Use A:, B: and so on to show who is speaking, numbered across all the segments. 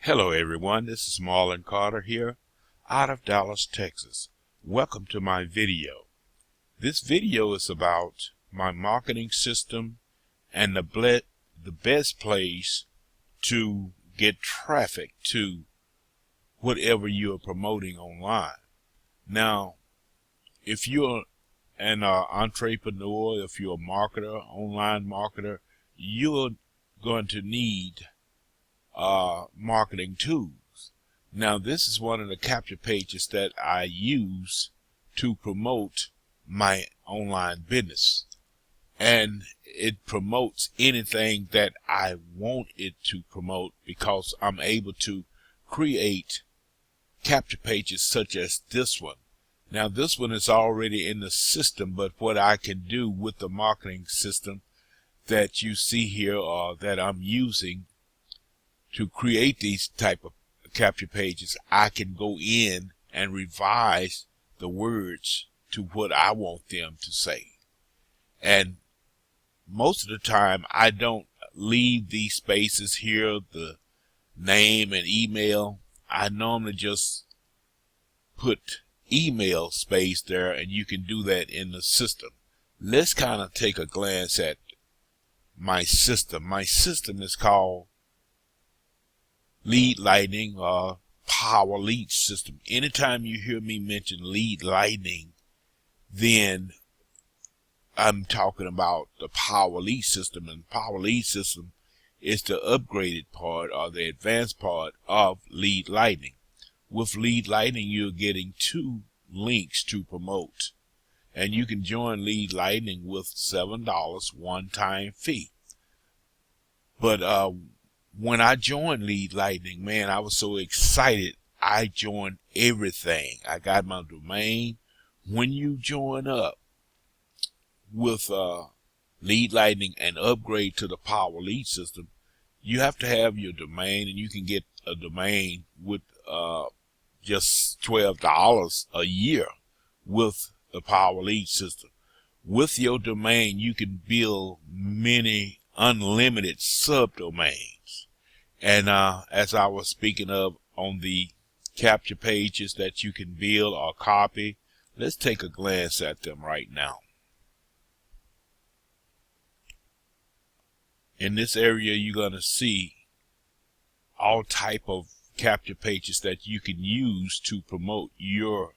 A: Hello everyone, this is Marlon Carter here out of Dallas, Texas. Welcome to my video. This video is about my marketing system and the best place to get traffic to whatever you are promoting online. Now, if you're an entrepreneur, if you're a marketer, online marketer, you're going to need marketing tools. Now, this is one of the capture pages that I use to promote my online business, and it promotes anything that I want it to promote because I'm able to create capture pages such as this one. Now, this one is already in the system, but what I can do with the marketing system that you see here or that I'm using to create these type of capture pages, I can go in and revise the words to what I want them to say. And most of the time, I don't leave these spaces here, the name and email. I normally just put email space there, and you can do that in the system. Let's kind of take a glance at my system. My system is called Lead Lightning or Power Lead System. Anytime you hear me mention Lead Lightning, then I'm talking about the Power Lead System. And Power Lead System is the upgraded part or the advanced part of Lead Lightning. With Lead Lightning, you're getting 2 links to promote, and you can join Lead Lightning with $7 one-time fee. But when I joined Lead Lightning, man, I was so excited. I joined everything. I got my domain. When you join up with Lead Lightning and upgrade to the Power Lead System, you have to have your domain, and you can get a domain with just $12 a year with the Power Lead System. With your domain, you can build many unlimited subdomains. And as I was speaking of on the capture pages that you can build or copy, let's take a glance at them right now. In this area, you're going to see all type of capture pages that you can use to promote your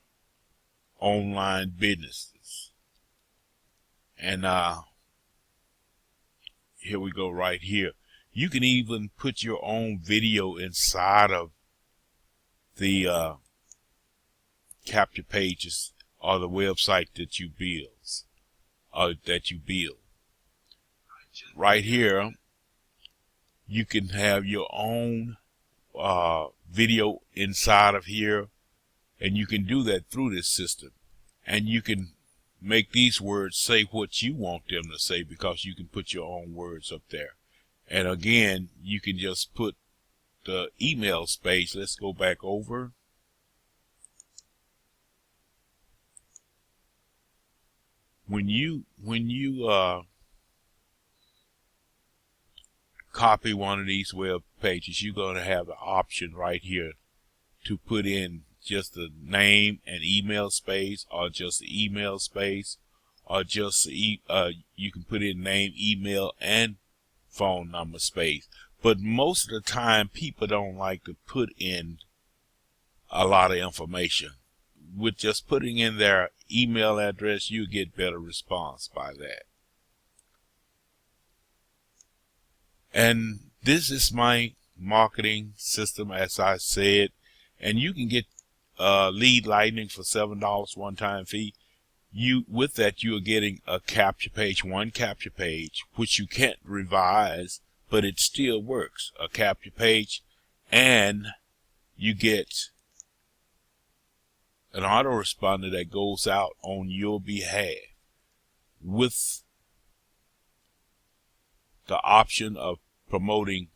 A: online businesses. And here we go right here. You can even put your own video inside of the capture pages or the website that you build. Right here, you can have your own video inside of here, and you can do that through this system. And you can make these words say what you want them to say because you can put your own words up there. And again, you can just put the email space. Let's go back over. When you copy one of these web pages, you're going to have the option right here to put in just the name and email space, or just the email space, or just you can put in name, email, and phone number space. But most of the time, people don't like to put in a lot of information. With just putting in their email address, you get better response by that. And this is my marketing system, as I said, and you can get Lead Lightning for $7 one-time fee. With that, you are getting a capture page, one capture page, which you can't revise, but it still works. A capture page, and you get an autoresponder that goes out on your behalf with the option of promoting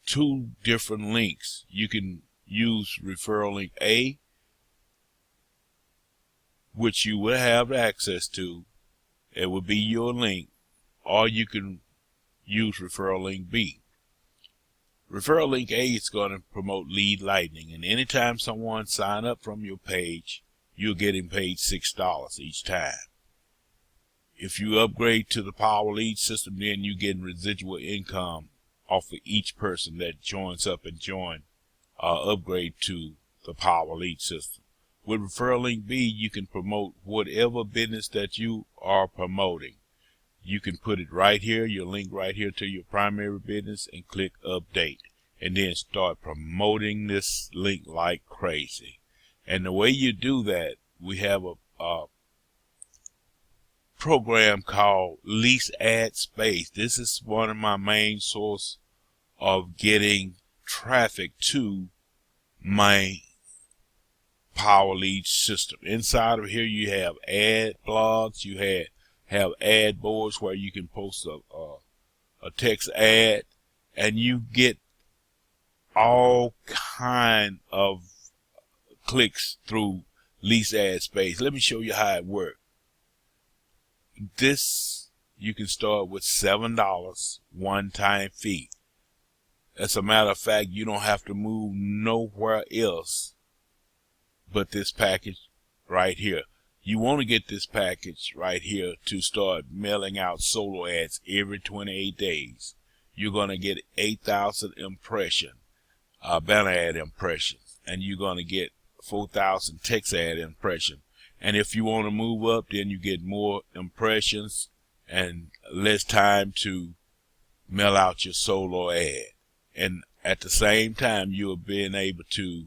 A: 2 different links. You can use referral link A, which you will have access to. It will be your link, or you can use referral link B. Referral link A is going to promote lead lightning, and anytime someone sign up from your page, you're getting paid $6 each time. If you upgrade to the Power Lead system, then you get residual income off of each person that joins up and upgrade to the Power Lead system. With Referral Link B, you can promote whatever business that you are promoting. You can put it right here, your link right here to your primary business, and click update, and then start promoting this link like crazy. And the way you do that, we have a program called Leased Ad Space. This is one of my main source of getting traffic to my Power Lead system. Inside of here you have ad blogs, you have ad boards where you can post a text ad, and you get all kind of clicks through Leased Ad Space. Let me show you how it works. This, you can start with $7 one-time fee. As a matter of fact, you don't have to move nowhere else but this package right here. You want to get this package right here to start mailing out solo ads every 28 days. You're going to get 8,000 banner ad impressions, and you're going to get 4,000 text ad impressions. And if you want to move up, then you get more impressions and less time to mail out your solo ad. And at the same time, you're being able to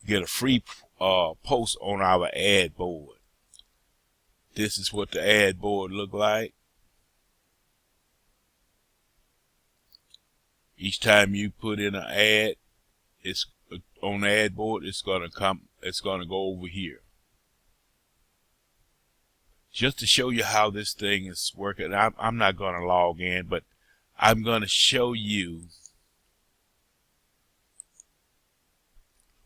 A: get a free post on our ad board. This is what the ad board look like. Each time you put in an ad, it's on the ad board, it's gonna go over here. Just to show you how this thing is working, I'm not gonna log in, but I'm gonna show you.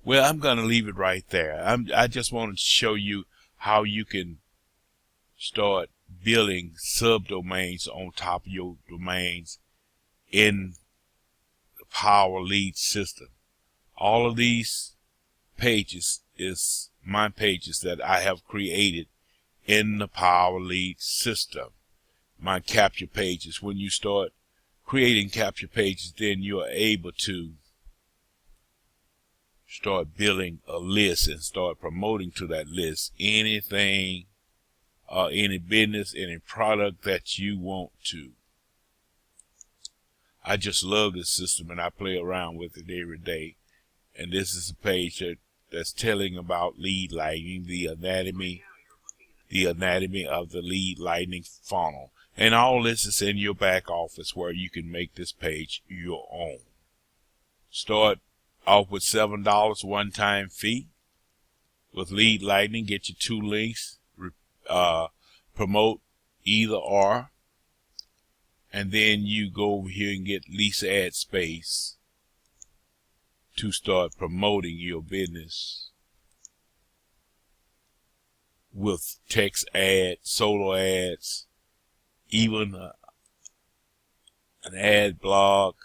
A: Well, I'm going to leave it right there. I just wanted to show you how you can start building subdomains on top of your domains in the Power Lead system. All of these pages is my pages that I have created in the Power Lead system. My capture pages. When you start creating capture pages, then you are able to start building a list and start promoting to that list anything, any business, any product that you want to. I just love this system, and I play around with it every day. And this is a page that's telling about lead lightning, the anatomy of the lead lightning funnel. And all this is in your back office where you can make this page your own. Start off with $7 one-time fee. With lead lightning, get you 2 links, promote either or, and then you go over here and get Leased Ad Space to start promoting your business with text ads, solo ads, even an ad blog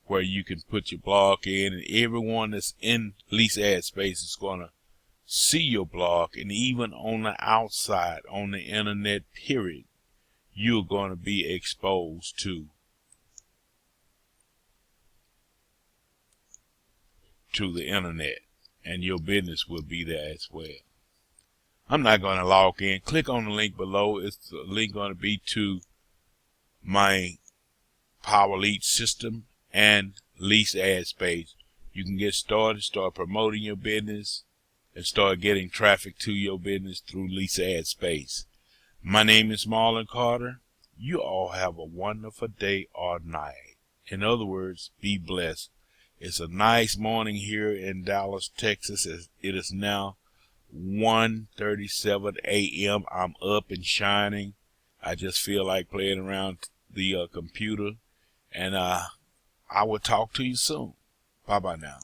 A: where you can put your blog in, and everyone that's in Leased Ad Space is going to see your blog. And even on the outside, on the internet period, you're going to be exposed to the internet, and your business will be there as well. I'm not going to log in. Click on the link below. It's the link going to be to my Power Lead system and Leased Ad Space. You can get started, start promoting your business, and start getting traffic to your business through Leased Ad Space. My name is Marlon Carter. You all have a wonderful day or night. In other words, be blessed. It's a nice morning here in Dallas, Texas. It is now 1:37 a.m. I'm up and shining. I just feel like playing around the computer, and I will talk to you soon. Bye-bye now.